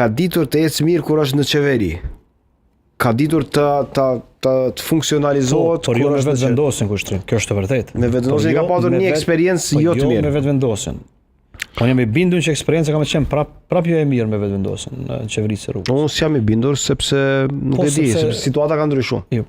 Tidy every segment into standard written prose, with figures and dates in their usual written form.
ka ditur të ecë mirë kur është në qeveri. Ka ditur të funksionalizohet. Por jo me vetë vendosin kushtrim, kjo është e vërtetë. Me vetë vendosin ka patur një eksperiencë jo të mirë. Jo me vetë vendosin. Unë jam i bindur që eksperjenca ka me qenë prap jo e mirë me vetë vendosin në qeverisë së rrugës. Unë s'jam i bindur sepse nuk e di, sepse situata ka ndryshuar. Jo,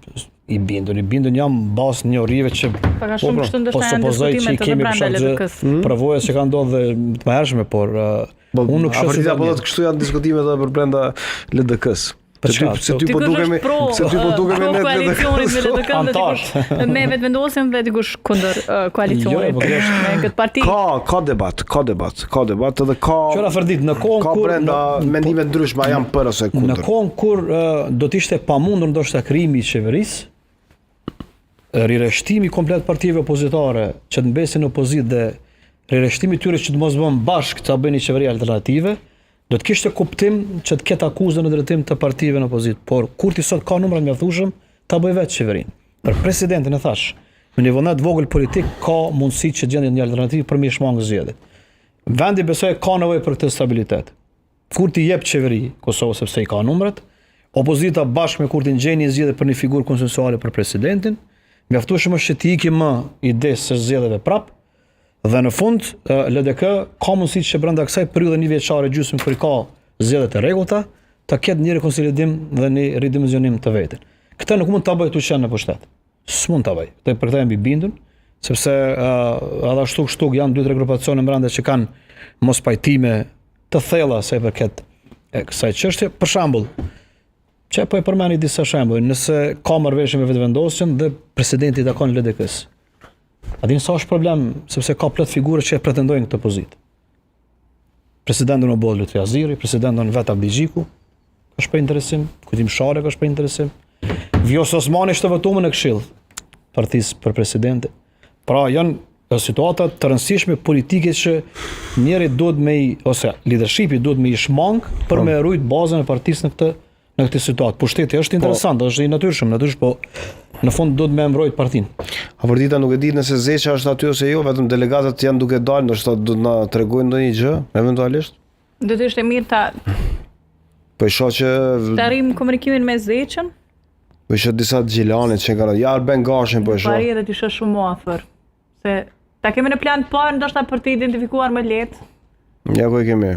i bindur jam bazë njohurive që Paka shumë kështu ndoshta janë diskutimet edhe brenda LDK-s. Provoja që ka ndodhur dhe të mëhershme, por unë nuk shoh se apo kështu janë diskutimet edhe për brenda LDK-s. Se ty po dukemi në koalicionit me LDK-n dhe dikush me vetëvendosin dhe dikush kundër koalicionit me këtë parti. Ka debat edhe ka Qëra fërdit në kohën ka brenda mendime ndryshme janë për ose kundër. Në kohën kur do të ishte pamundur ndoshta krijimi i qeverisë, rireshtimi komplet partive opozitare që të mbesin në opozitë dhe rireshtimi tyre që të mos bën bashkë të bëni qeveri alternative, do të kishte kuptim që të ketë akuzën në drejtim të partive në opozitë, por kur ti sot ka numrat mjaftueshëm ta bëj vetë qeverinë. Për presidentin e thash, në një vullnet vogël politik ka mundësi që gjendje një alternativë për mi shmangë zgjedhjet. Vendi besoj ka nevojë për këtë stabilitet. Kur ti jep qeveri Kosovës sepse i ka numrat, opozita bashkë me kur ti ngjeni zgjedhje për një figurë konsensuale për presidentin, mjaftueshëm është që ti iki më idesë së zgjedhjeve prap. Dhe në fund, LDK ka mundësi që brenda kësaj periudhe një vjeçare gjysmë kur i ka zgjedhjet e rregullta, ta ketë një rekonsolidim dhe një ridimensionim të vetin. Këtë nuk mund ta bëj tu qenë në pushtet. S'mund ta bëj. Për këtë jam i bindur, sepse edhe ashtu janë 2-3 grupacione brenda që kanë mos pajtime të thella sa i përket kësaj çështje. Për shembull, që po e përmeni disa shembuj, nëse ka marrëveshje me vetëvendosjen dhe presidenti takon LDK-s. A dini sa është problem, sepse ka plot figura që e pretendojnë këtë pozitë. Presidenti në Bollë Lutfi Aziri, presidenti në Vet Abdigjiku, është për interesim, Kujtim Sharek është për interesim. Vjos Osmani është të votuar në Këshill partisë për presidenti. Pra janë situata të rëndësishme politike që njëri duhet ose leadershipi duhet me i shmang për me rujt bazën e partisë në këtë situatë. Pushteti është interesant, është i natyrshëm, po në fund duhet me mbrojt partinë. A vërtita nuk e di nëse Zeqa është aty ose jo, vetëm delegatët janë duke dalë, ndoshta do të na tregojnë ndonjë gjë, eventualisht. Do të ishte mirë ta Po i shoh që ta rrim komunikimin me Zeqën. Po i shoh disa xhilanit që kanë ja Arben Gashin po i shoh. Pari edhe ti shoh shumë afër. Se ta kemi në plan të parë ndoshta për të identifikuar më lehtë. Ja ku e kemi.